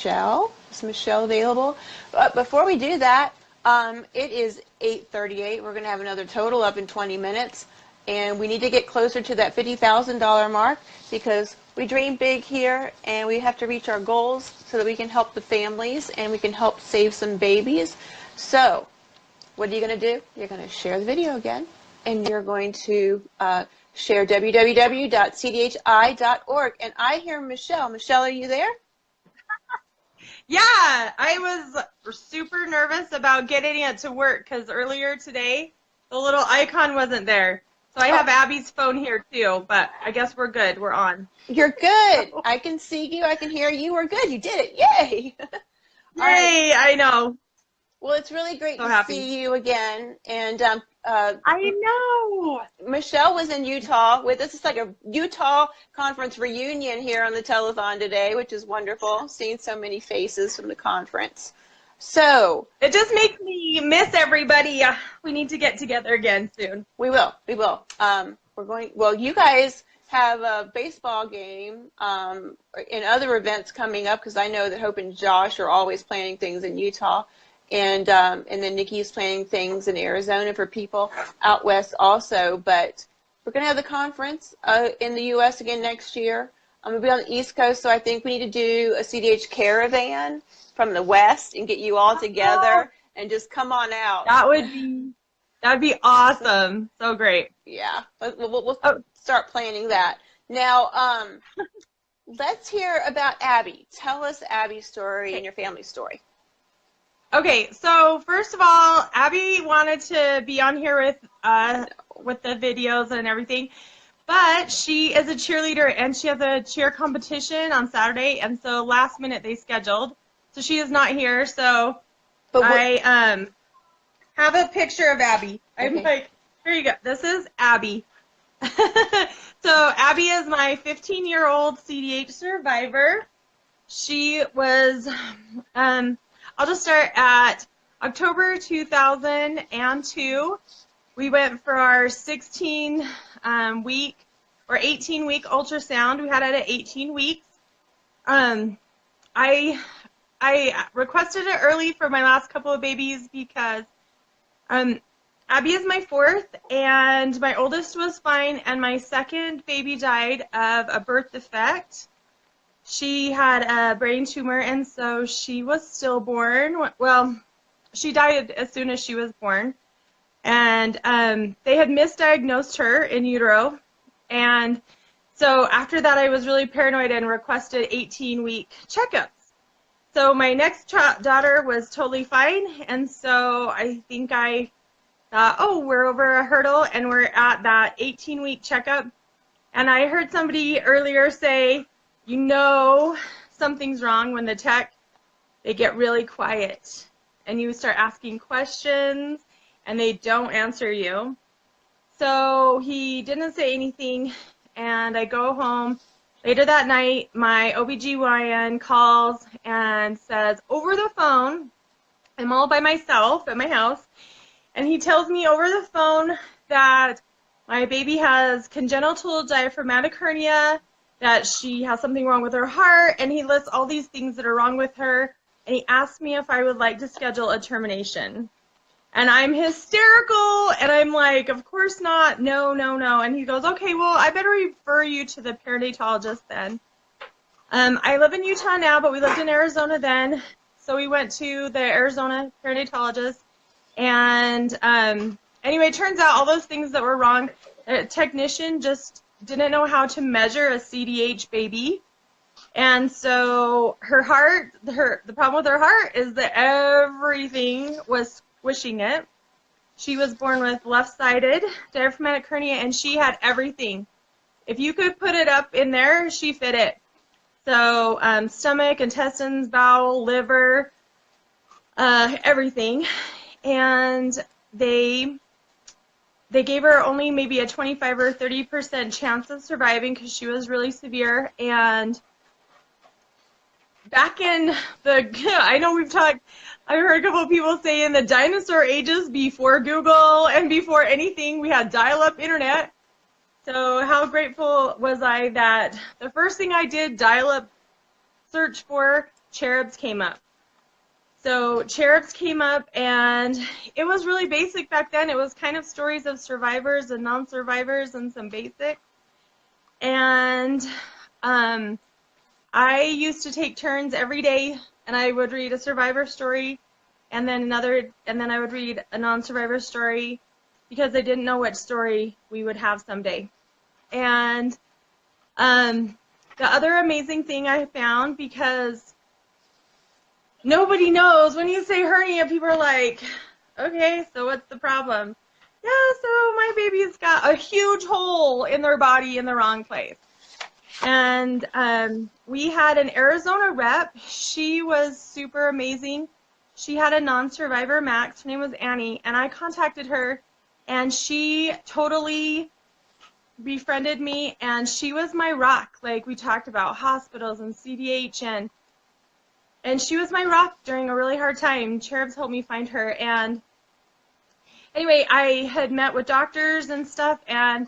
Michelle. Is Michelle available? But before we do that, it is 8:38. We're going to have another total up in 20 minutes. And we need to get closer to that $50,000 mark because we dream big here and we have to reach our goals so that we can help the families and we can help save some babies. So what are you going to do? You're going to share the video again and you're going to share www.cdhi.org. And I hear Michelle. Michelle, are you there? Yeah, I was super nervous about getting it to work because earlier today the little icon wasn't there. So I have Abby's phone here too, but I guess we're good. We're on. You're good. I can see you. I can hear you. We're good. You did it. Yay. Yay, I know. Well, it's really great to see you again. And I know. Michelle was in Utah with us. It's like a Utah conference reunion here on the telethon today, which is wonderful, seeing so many faces from the conference. So it just makes me miss everybody. We need to get together again soon. We will. We will. We're going. Well, you guys have a baseball game and other events coming up because I know that Hope and Josh are always planning things in Utah, and then Nikki's planning things in Arizona for people out west also. But we're going to have the conference in the U.S. again next year. I'm going to be on the East Coast, so I think we need to do a CDH caravan from the West and get you all together and just come on out. That'd be awesome. So great. Yeah, we'll start planning that. Now, let's hear about Abby. Tell us Abby's story and your family's story. Okay, so first of all, Abby wanted to be on here with the videos and everything, but she is a cheerleader and she has a cheer competition on Saturday, and so last minute they scheduled. So she is not here, so I have a picture of Abby. I'm like, here you go. This is Abby. So Abby is my 15-year-old CDH survivor. She was, I'll just start at October 2002. We went for our 16-week or 18-week ultrasound. We had it at 18 weeks. I requested it early for my last couple of babies because Abby is my fourth, and my oldest was fine, and my second baby died of a birth defect. She had a brain tumor, and so she was stillborn. Well, she died as soon as she was born, and they had misdiagnosed her in utero, and so after that I was really paranoid and requested 18-week checkups. So my next daughter was totally fine, and so I think I thought, oh, we're over a hurdle, and we're at that 18-week checkup. And I heard somebody earlier say, you know something's wrong when the tech, they get really quiet, and you start asking questions, and they don't answer you. So he didn't say anything, and I go home. Later that night, my OBGYN calls and says, over the phone, I'm all by myself at my house, and he tells me over the phone that my baby has congenital diaphragmatic hernia, that she has something wrong with her heart, and he lists all these things that are wrong with her, and he asked me if I would like to schedule a termination. And I'm hysterical, and I'm like, of course not, no, no, no. And he goes, okay, well, I better refer you to the perinatologist then. I live in Utah now, but we lived in Arizona then. So we went to the Arizona perinatologist. And anyway, it turns out all those things that were wrong, the technician just didn't know how to measure a CDH baby. And so her heart, the problem with her heart is that everything was squishing it. She was born with left-sided diaphragmatic hernia, and she had everything. If you could put it up in there, she fit it. So stomach, intestines, bowel, liver, everything. And they gave her only maybe a 25 or 30% chance of surviving because she was really severe. And back in I know we've talked, I heard a couple of people say in the dinosaur ages before Google and before anything, we had dial-up internet. So how grateful was I that the first thing I did, dial-up search for cherubs came up. So cherubs came up, and it was really basic back then. It was kind of stories of survivors and non-survivors and some basics. And I used to take turns every day, and I would read a survivor story, and then I would read a non-survivor story, because I didn't know which story we would have someday. And the other amazing thing I found, because nobody knows, when you say hernia, people are like, okay, so what's the problem? Yeah, so my baby's got a huge hole in their body in the wrong place. And we had an Arizona rep. She was super amazing. She had a non-survivor max. Her name was Annie, and I contacted her, and she totally befriended me, and she was my rock. Like, we talked about hospitals and CDH, and she was my rock during a really hard time. Cherubs helped me find her. And anyway, I had met with doctors and stuff, and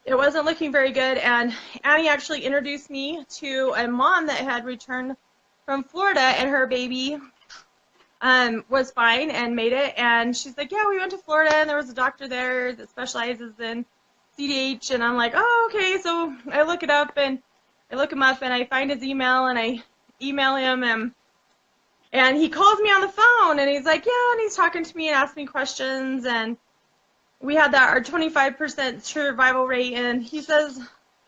it wasn't looking very good. And Annie actually introduced me to a mom that had returned from Florida, and her baby was fine and made it. And she's like, yeah, we went to Florida, and there was a doctor there that specializes in CDH. And I'm like, oh, okay. So I look him up, and I find his email, and I email him, and he calls me on the phone, and he's like, yeah, and he's talking to me and asking me questions, and we had our 25% survival rate, and he says,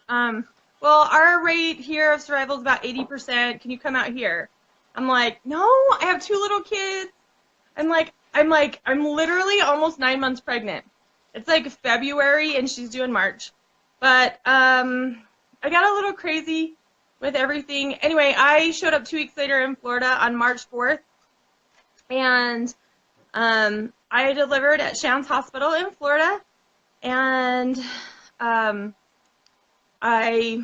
well, our rate here of survival is about 80%. Can you come out here? I'm like, no, I have 2 little kids. I'm literally almost 9 months pregnant. It's like February, and she's due in March. But I got a little crazy with everything. Anyway, I showed up 2 weeks later in Florida on March 4th, and I delivered at Shands Hospital in Florida, and I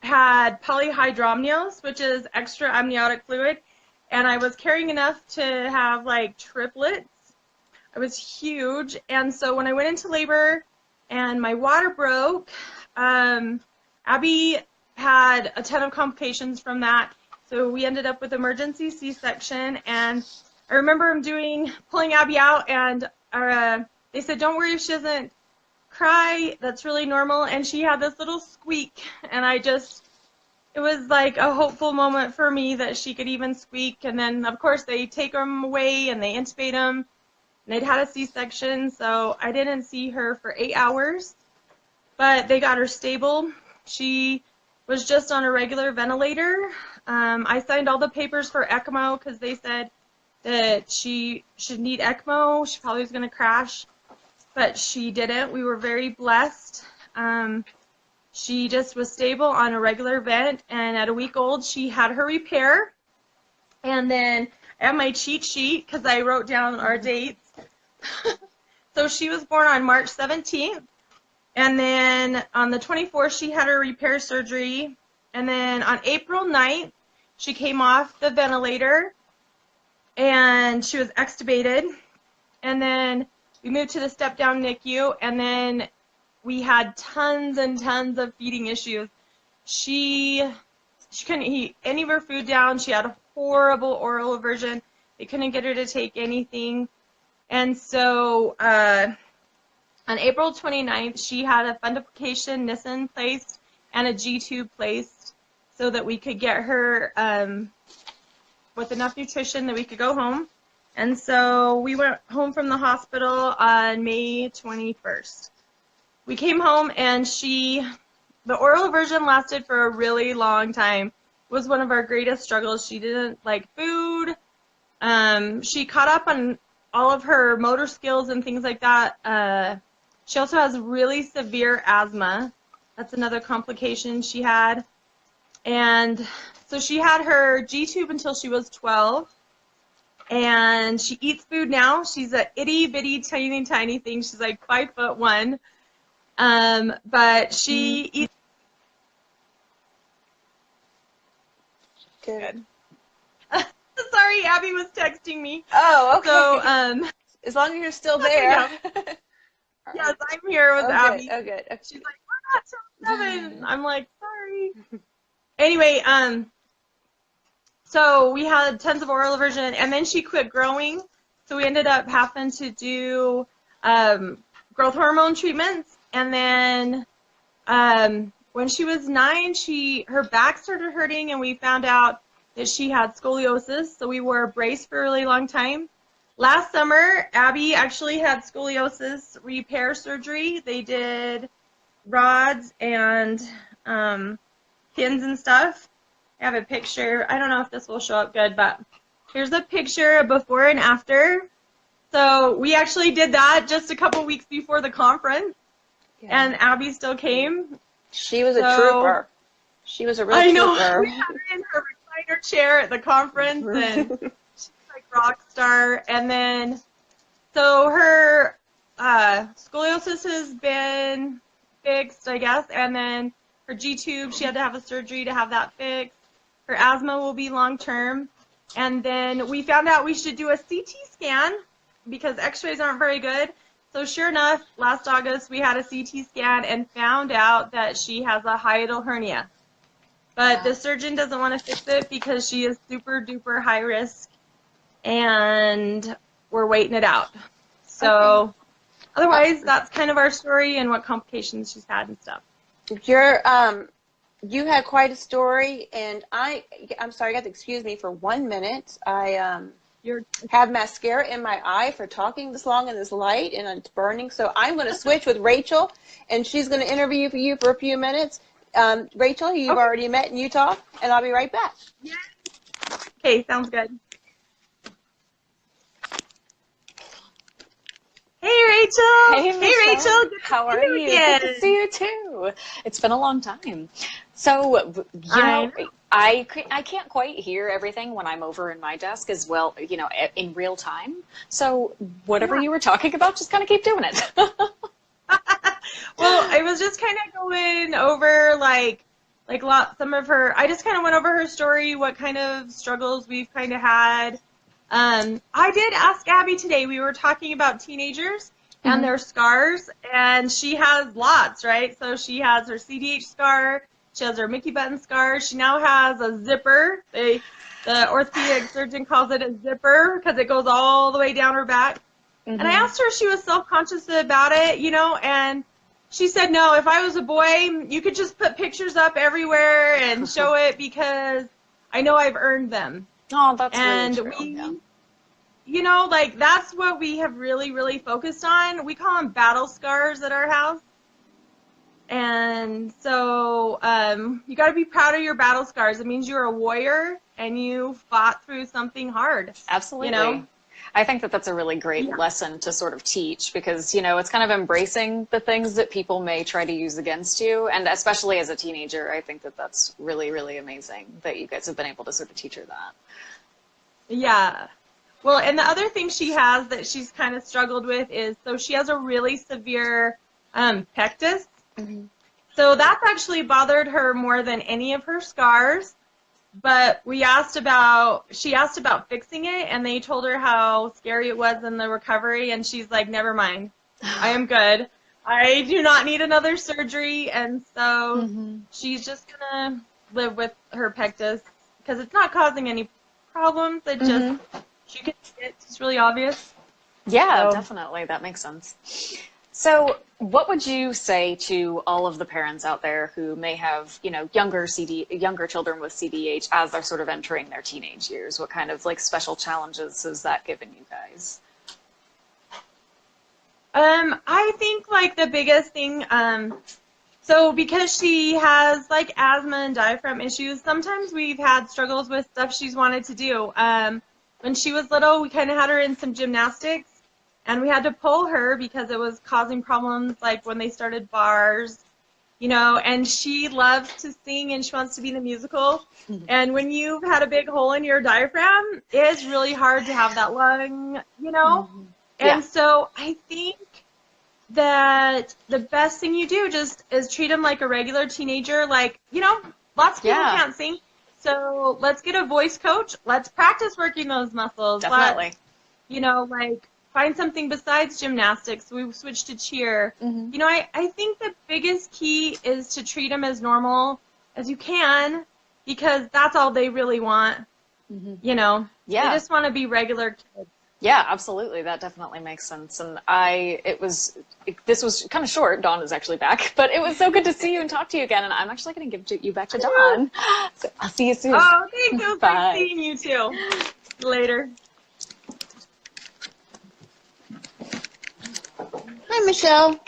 had polyhydramnios, which is extra amniotic fluid, and I was carrying enough to have like triplets. It was huge. And so when I went into labor and my water broke, Abby had a ton of complications from that. So we ended up with emergency C-section, and I remember him pulling Abby out, and they said, don't worry if she doesn't cry, that's really normal. And she had this little squeak, and it was like a hopeful moment for me that she could even squeak. And then, of course, they take them away, and they intubate them, and they'd had a C-section, so I didn't see her for 8 hours, but they got her stable. She was just on a regular ventilator. I signed all the papers for ECMO because they said that she should need ECMO. She probably was going to crash, but she didn't. We were very blessed. She just was stable on a regular vent, and at a week old, she had her repair. And then I have my cheat sheet because I wrote down our dates. So she was born on March 17th. And then on the 24th, she had her repair surgery. And then on April 9th, she came off the ventilator, and she was extubated. And then we moved to the step-down NICU, and then we had tons and tons of feeding issues. She couldn't eat any of her food down. She had a horrible oral aversion. They couldn't get her to take anything. And so on April 29th, she had a fundoplication Nissen placed and a G-tube placed so that we could get her with enough nutrition that we could go home. And so we went home from the hospital on May 21st. We came home, and the oral aversion lasted for a really long time. It was one of our greatest struggles. She didn't like food. She caught up on all of her motor skills and things like that. She also has really severe asthma. That's another complication she had. And so she had her G-tube until she was 12. And she eats food now. She's a itty bitty tiny tiny thing. She's like 5'1". But she eats. Good. Sorry, Abby was texting me. Oh, okay. So as long as you're still there. Yes, I'm here with Abby. Oh, good. Okay. She's like, we're not till 7. I'm like, sorry. Anyway, So we had tons of oral aversion, and then she quit growing. So we ended up having to do growth hormone treatments. And then when she was 9, her back started hurting, and we found out that she had scoliosis. So we wore a brace for a really long time. Last summer, Abby actually had scoliosis repair surgery. They did rods and pins and stuff. I have a picture. I don't know if this will show up good, but here's a picture of before and after. So we actually did that just a couple weeks before the conference, and Abby still came. She was a trooper. She was a real trooper. I know. trooper. We had her in her recliner chair at the conference, and she's like rock star. And then, so her scoliosis has been fixed, I guess, and then her G-tube, she had to have a surgery to have that fixed. Her asthma will be long-term. And then we found out we should do a CT scan because x-rays aren't very good. So sure enough, last August we had a CT scan and found out that she has a hiatal hernia. But the surgeon doesn't want to fix it because she is super duper high risk, and we're waiting it out. So otherwise, that's kind of our story and what complications she's had and stuff. You had quite a story, and I'm sorry, you have to excuse me for 1 minute. I have mascara in my eye for talking this long in this light, and it's burning. So I'm going to switch with Rachel, and she's going to interview you for a few minutes. Rachel, who you've already met in Utah, and I'll be right back. Yeah. Okay, sounds good. Hey, Rachel. Hey, Rachel. Good How are you? Again. Good to see you too. It's been a long time. So, you know, I can't quite hear everything when I'm over in my desk as well, you know, in real time. So whatever you were talking about, just kind of keep doing it. Well, I was just kind of going over some of her. I just kind of went over her story, what kind of struggles we've kind of had. I did ask Abby today. We were talking about teenagers and their scars, and she has lots, right? So she has her CDH scar. She has her Mickey button scar. She now has a zipper. The orthopedic surgeon calls it a zipper because it goes all the way down her back. And I asked her if she was self-conscious about it, you know, and she said, no, if I was a boy, you could just put pictures up everywhere and show it because I know I've earned them. Oh, that's and really true. You know, like, that's what we have really, really focused on. We call them battle scars at our house. And so you got to be proud of your battle scars. It means you're a warrior and you fought through something hard. Absolutely. You know? I think that that's a really great lesson to sort of teach because, you know, it's kind of embracing the things that people may try to use against you. And especially as a teenager, I think that that's really, really amazing that you guys have been able to sort of teach her that. Yeah. Well, and the other thing she has that she's kind of struggled with is, so she has a really severe pectus. So that's actually bothered her more than any of her scars. But she asked about fixing it, and they told her how scary it was in the recovery, and she's like, never mind. I am good. I do not need another surgery, and so she's just going to live with her pectus because it's not causing any problems. It just, she can see it. It's really obvious. Yeah, definitely. That makes sense. So what would you say to all of the parents out there who may have, you know, younger children with CDH as they're sort of entering their teenage years? What kind of like special challenges has that given you guys? I think like the biggest thing, so because she has like asthma and diaphragm issues, sometimes we've had struggles with stuff she's wanted to do. When she was little, we kind of had her in some gymnastics. And we had to pull her because it was causing problems, like when they started bars, you know, and she loves to sing and she wants to be in a musical. And when you've had a big hole in your diaphragm, it's really hard to have that lung, you know. And so I think that the best thing you do just is treat them like a regular teenager. Like, you know, lots of people can't sing. So let's get a voice coach. Let's practice working those muscles. Definitely. You know, like, find something besides gymnastics. We switched to cheer. You know, I think the biggest key is to treat them as normal as you can because that's all they really want. You know, Yeah. they just want to be regular kids. Yeah, absolutely. That definitely makes sense. And this was kind of short. Dawn is actually back, but it was so good to see you and talk to you again. And I'm actually going to give you back to Dawn. So I'll see you soon. Oh, thank you. Bye. Great seeing you too. Later. Hi, Michelle.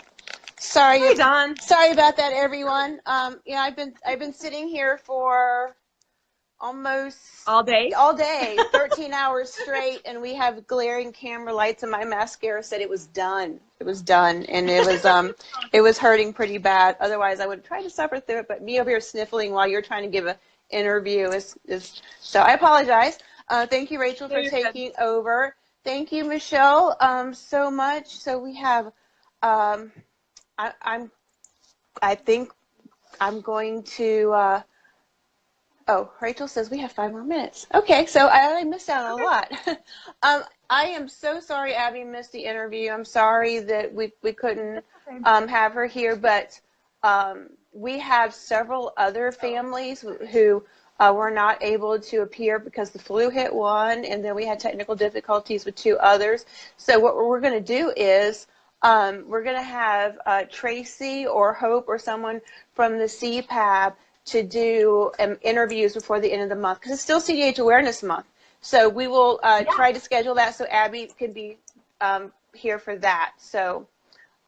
Sorry. Hi, Dawn. Sorry about that, everyone. Yeah, I've been sitting here for almost All day? 13 hours straight, and we have glaring camera lights, and my mascara said it was done. It was done, and it was hurting pretty bad. Otherwise, I would try to suffer through it, but me over here sniffling while you're trying to give an interview is so I apologize. Thank you, Rachel, for taking over. Thank you, Michelle, so much. So we have, I think I'm going to. Oh, Rachel says we have 5 more minutes. Okay, so I missed out on a lot. I am so sorry Abby missed the interview. I'm sorry that we couldn't have her here, but we have several other families who were not able to appear because the flu hit one, and then we had technical difficulties with 2 others. So what we're going to do is we're going to have Tracy or Hope or someone from the CPAB to do interviews before the end of the month, because it's still CDH Awareness Month. So we will try to schedule that so Abby can be here for that. So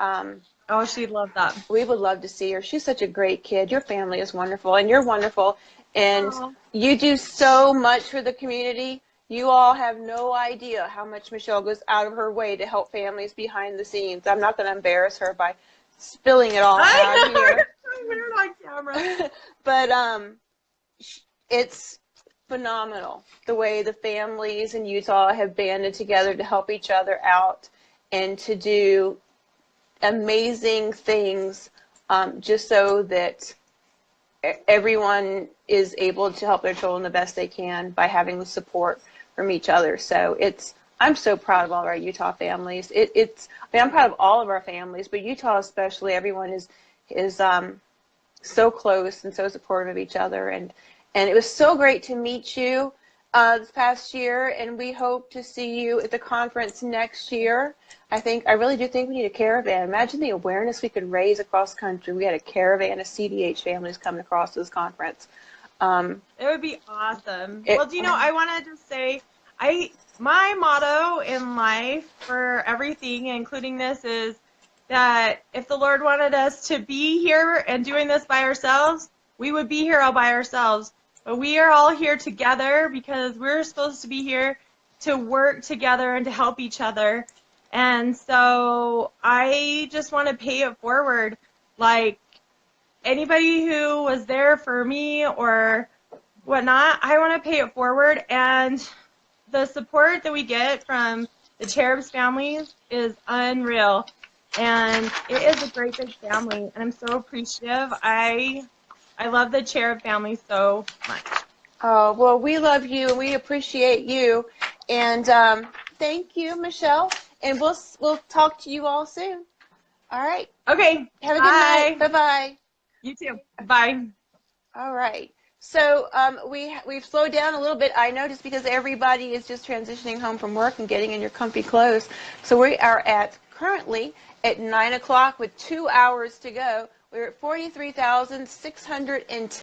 oh, she'd love that. We would love to see her. She's such a great kid. Your family is wonderful, and you're wonderful. And you do so much for the community. You all have no idea how much Michelle goes out of her way to help families behind the scenes. I'm not going to embarrass her by spilling it all out here. We're on camera. But it's phenomenal the way the families in Utah have banded together to help each other out and to do amazing things just so that everyone is able to help their children the best they can by having the support from each other. So I'm so proud of all of our Utah families. I'm proud of all of our families, but Utah especially, everyone is so close and so supportive of each other, and it was so great to meet you this past year, and we hope to see you at the conference next year. I really do think we need a caravan. Imagine the awareness we could raise across country. We had a caravan of CDH families coming across this conference. It would be awesome. Well, do you know, I want to just say, my motto in life for everything, including this, is that if the Lord wanted us to be here and doing this by ourselves, we would be here all by ourselves. But we are all here together because we're supposed to be here to work together and to help each other. And so I just want to pay it forward. Like, anybody who was there for me or whatnot, I want to pay it forward. And the support that we get from the Cherubs families is unreal. And it is a great big family, and I'm so appreciative. I love the Cherub family so much. Oh, well, we love you, and we appreciate you. And thank you, Michelle. And we'll talk to you all soon. All right. Okay. Have a good night. Bye-bye. You too. Bye. All right. So we've slowed down a little bit, I know, just because everybody is just transitioning home from work and getting in your comfy clothes. So we are currently at 9 o'clock with 2 hours to go. We're at 43,610.